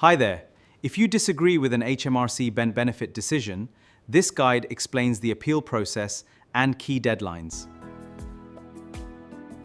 Hi there. If you disagree with an HMRC benefit decision, this guide explains the appeal process and key deadlines.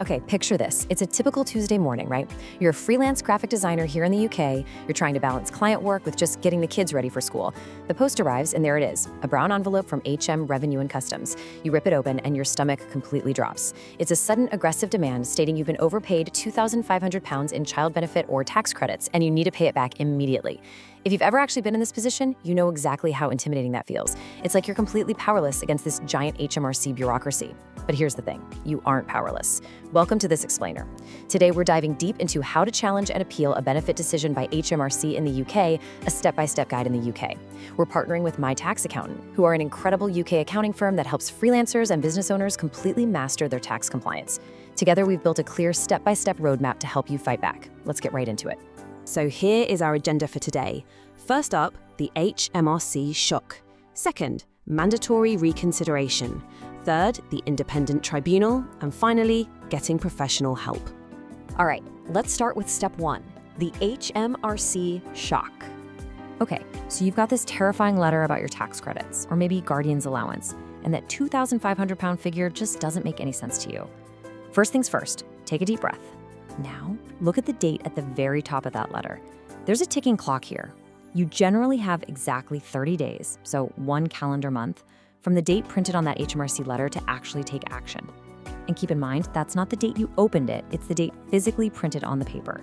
Okay, picture this. It's a typical Tuesday morning, right? You're a freelance graphic designer here in the UK. You're trying to balance client work with just getting the kids ready for school. The post arrives, and there it is, a brown envelope from HM Revenue and Customs. You rip it open, and your stomach completely drops. It's a sudden aggressive demand stating you've been overpaid £2,500 in child benefit or tax credits, and you need to pay it back immediately. If you've ever actually been in this position, you know exactly how intimidating that feels. It's like you're completely powerless against this giant HMRC bureaucracy. But here's the thing, you aren't powerless. Welcome to This Explainer. Today, we're diving deep into how to challenge and appeal a benefit decision by HMRC in the UK, a step-by-step guide in the UK. We're partnering with My Tax Accountant, who are an incredible UK accounting firm that helps freelancers and business owners completely master their tax compliance. Together, we've built a clear step-by-step roadmap to help you fight back. Let's get right into it. So here is our agenda for today. First up, the HMRC shock. Second, mandatory reconsideration. Third, the independent tribunal. And finally, getting professional help. All right, let's start with step one, the HMRC shock. Okay, so you've got this terrifying letter about your tax credits, or maybe guardian's allowance, and that £2,500 figure just doesn't make any sense to you. First things first, take a deep breath. Now, look at the date at the very top of that letter. There's a ticking clock here. You generally have exactly 30 days, so 1 calendar month, from the date printed on that HMRC letter to actually take action. And keep in mind, that's not the date you opened it, it's the date physically printed on the paper.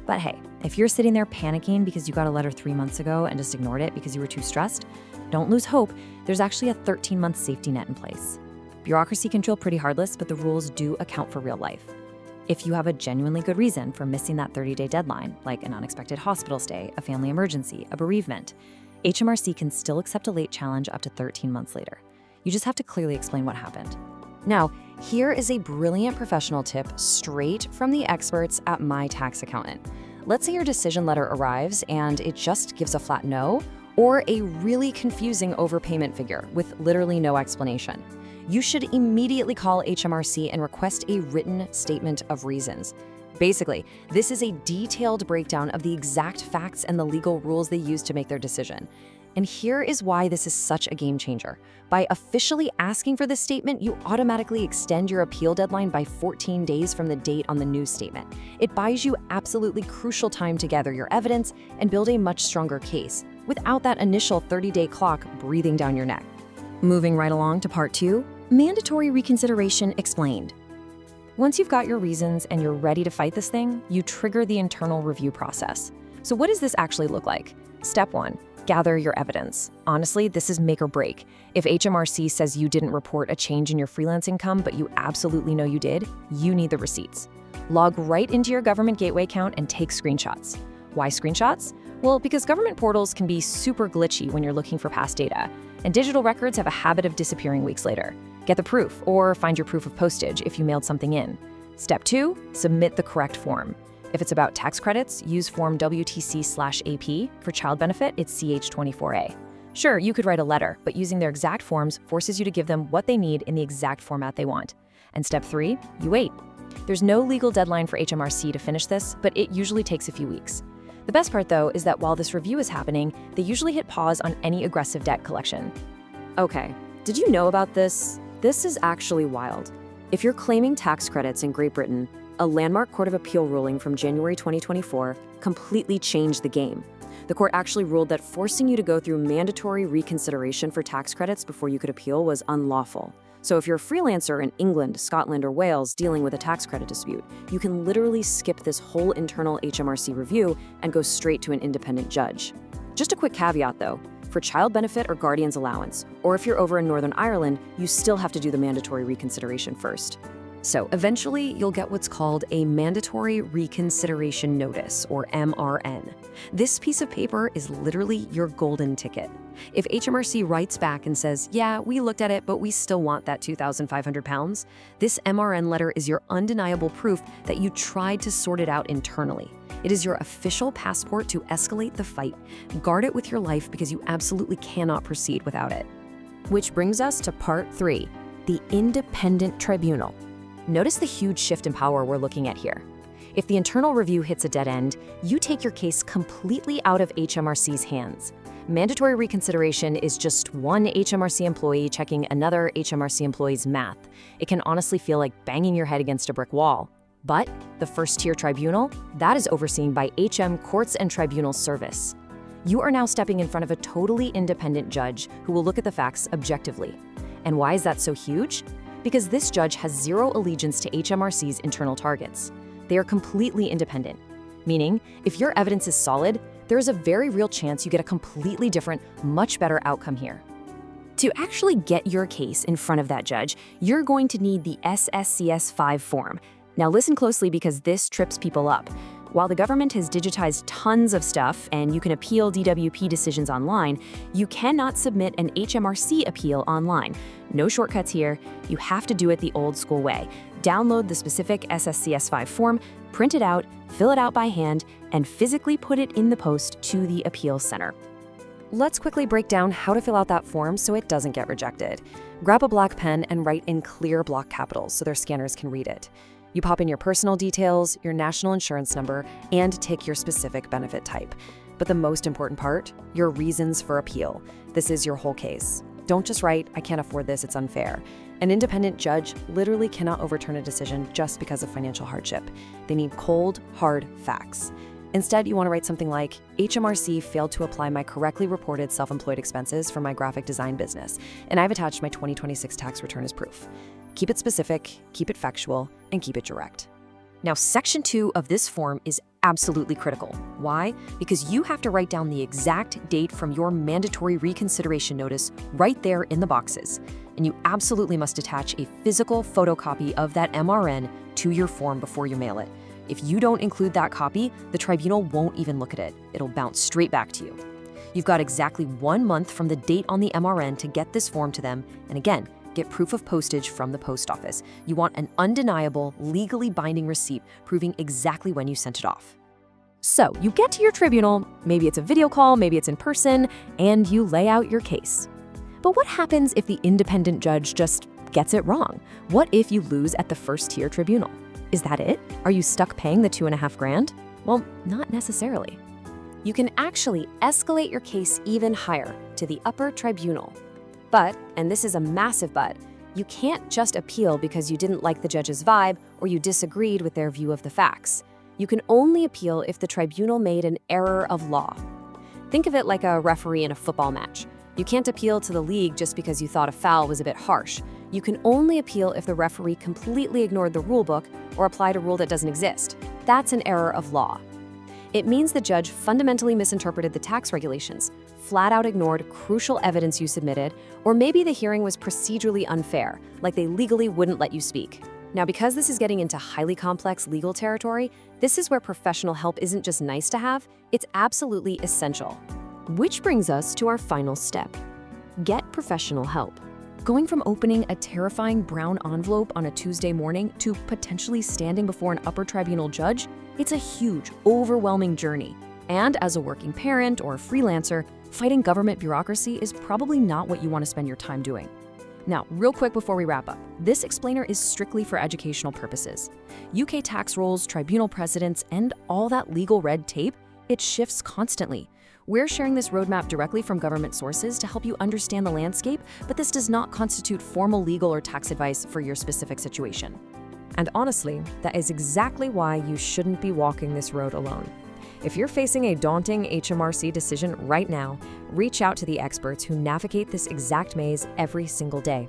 But hey, if you're sitting there panicking because you got a letter 3 months ago and just ignored it because you were too stressed, don't lose hope. There's actually a 13-month safety net in place. Bureaucracy can feel pretty heartless, but the rules do account for real life. If you have a genuinely good reason for missing that 30-day deadline, like an unexpected hospital stay, a family emergency, a bereavement, HMRC can still accept a late challenge up to 13 months later. You just have to clearly explain what happened. Now, here is a brilliant professional tip straight from the experts at My Tax Accountant. Let's say your decision letter arrives and it just gives a flat no, or a really confusing overpayment figure with literally no explanation. You should immediately call HMRC and request a written statement of reasons. Basically, this is a detailed breakdown of the exact facts and the legal rules they use to make their decision. And here is why this is such a game changer. By officially asking for this statement, you automatically extend your appeal deadline by 14 days from the date on the new statement. It buys you absolutely crucial time to gather your evidence and build a much stronger case, without that initial 30-day clock breathing down your neck. Moving right along to part 2, mandatory reconsideration explained. Once you've got your reasons and you're ready to fight this thing, you trigger the internal review process. So what does this actually look like? Step 1, gather your evidence. Honestly, this is make or break. If HMRC says you didn't report a change in your freelance income, but you absolutely know you did, you need the receipts. Log right into your government gateway account and take screenshots. Why screenshots? Well, because government portals can be super glitchy when you're looking for past data, and digital records have a habit of disappearing weeks later. Get the proof, or find your proof of postage if you mailed something in. Step 2, submit the correct form. If it's about tax credits, use form WTC/AP. For child benefit, it's CH24A. Sure, you could write a letter, but using their exact forms forces you to give them what they need in the exact format they want. And step 3, you wait. There's no legal deadline for HMRC to finish this, but it usually takes a few weeks. The best part, though, is that while this review is happening, they usually hit pause on any aggressive debt collection. Okay, did you know about this? This is actually wild. If you're claiming tax credits in Great Britain, a landmark Court of Appeal ruling from January 2024 completely changed the game. The court actually ruled that forcing you to go through mandatory reconsideration for tax credits before you could appeal was unlawful. So if you're a freelancer in England, Scotland, or Wales dealing with a tax credit dispute, you can literally skip this whole internal HMRC review and go straight to an independent judge. Just a quick caveat though, for child benefit or guardian's allowance, or if you're over in Northern Ireland, you still have to do the mandatory reconsideration first. So eventually, you'll get what's called a Mandatory Reconsideration Notice, or MRN. This piece of paper is literally your golden ticket. If HMRC writes back and says, yeah, we looked at it, but we still want that £2,500, this MRN letter is your undeniable proof that you tried to sort it out internally. It is your official passport to escalate the fight. Guard it with your life because you absolutely cannot proceed without it. Which brings us to part 3, the independent tribunal. Notice the huge shift in power we're looking at here. If the internal review hits a dead end, you take your case completely out of HMRC's hands. Mandatory reconsideration is just one HMRC employee checking another HMRC employee's math. It can honestly feel like banging your head against a brick wall. But the first-tier tribunal, that is overseen by HM Courts and Tribunals Service. You are now stepping in front of a totally independent judge who will look at the facts objectively. And why is that so huge? Because this judge has zero allegiance to HMRC's internal targets. They are completely independent, meaning if your evidence is solid, there is a very real chance you get a completely different, much better outcome here. To actually get your case in front of that judge, you're going to need the SSCS-5 form. Now listen closely because this trips people up. While the government has digitized tons of stuff and you can appeal DWP decisions online, you cannot submit an HMRC appeal online. No shortcuts here. You have to do it the old school way. Download the specific SSCS-5 form, print it out, fill it out by hand, and physically put it in the post to the appeal center. Let's quickly break down how to fill out that form so it doesn't get rejected. Grab a black pen and write in clear block capitals so their scanners can read it. You pop in your personal details, your national insurance number, and tick your specific benefit type. But the most important part, your reasons for appeal. This is your whole case. Don't just write, "I can't afford this, it's unfair." An independent judge literally cannot overturn a decision just because of financial hardship. They need cold, hard facts. Instead, you want to write something like, HMRC failed to apply my correctly reported self-employed expenses for my graphic design business, and I've attached my 2026 tax return as proof. Keep it specific, keep it factual, and keep it direct. Now, Section 2 of this form is absolutely critical. Why? Because you have to write down the exact date from your mandatory reconsideration notice right there in the boxes. And you absolutely must attach a physical photocopy of that MRN to your form before you mail it. If you don't include that copy, the tribunal won't even look at it. It'll bounce straight back to you. You've got exactly 1 month from the date on the MRN to get this form to them. And again, get proof of postage from the post office. You want an undeniable, legally binding receipt proving exactly when you sent it off. So you get to your tribunal, maybe it's a video call, maybe it's in person, and you lay out your case. But what happens if the independent judge just gets it wrong? What if you lose at the first-tier tribunal? Is that it? Are you stuck paying the $2.5 grand? Well, not necessarily. You can actually escalate your case even higher to the upper tribunal. But, and this is a massive but, you can't just appeal because you didn't like the judge's vibe or you disagreed with their view of the facts. You can only appeal if the tribunal made an error of law. Think of it like a referee in a football match. You can't appeal to the league just because you thought a foul was a bit harsh. You can only appeal if the referee completely ignored the rule book or applied a rule that doesn't exist. That's an error of law. It means the judge fundamentally misinterpreted the tax regulations, flat out ignored crucial evidence you submitted, or maybe the hearing was procedurally unfair, like they legally wouldn't let you speak. Now, because this is getting into highly complex legal territory, this is where professional help isn't just nice to have, it's absolutely essential. Which brings us to our final step. Get professional help. Going from opening a terrifying brown envelope on a Tuesday morning to potentially standing before an upper tribunal judge, it's a huge, overwhelming journey. And as a working parent or a freelancer, fighting government bureaucracy is probably not what you want to spend your time doing. Now, real quick before we wrap up, this explainer is strictly for educational purposes. UK tax rules, tribunal precedents, and all that legal red tape, it shifts constantly. We're sharing this roadmap directly from government sources to help you understand the landscape, but this does not constitute formal legal or tax advice for your specific situation. And honestly, that is exactly why you shouldn't be walking this road alone. If you're facing a daunting HMRC decision right now, reach out to the experts who navigate this exact maze every single day.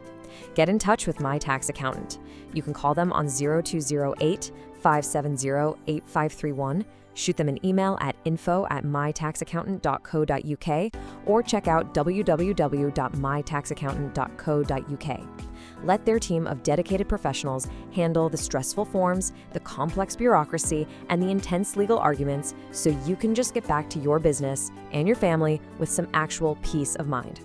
Get in touch with My Tax Accountant. You can call them on 0208-570-8531, shoot them an email at info@mytaxaccountant.co.uk, or check out www.mytaxaccountant.co.uk. Let their team of dedicated professionals handle the stressful forms, the complex bureaucracy, and the intense legal arguments so you can just get back to your business and your family with some actual peace of mind.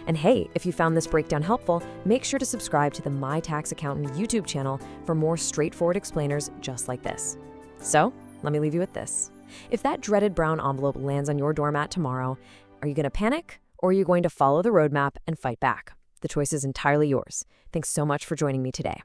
And hey, if you found this breakdown helpful, make sure to subscribe to the My Tax Accountant YouTube channel for more straightforward explainers just like this. So, let me leave you with this. If that dreaded brown envelope lands on your doormat tomorrow, are you going to panic or are you going to follow the roadmap and fight back? The choice is entirely yours. Thanks so much for joining me today.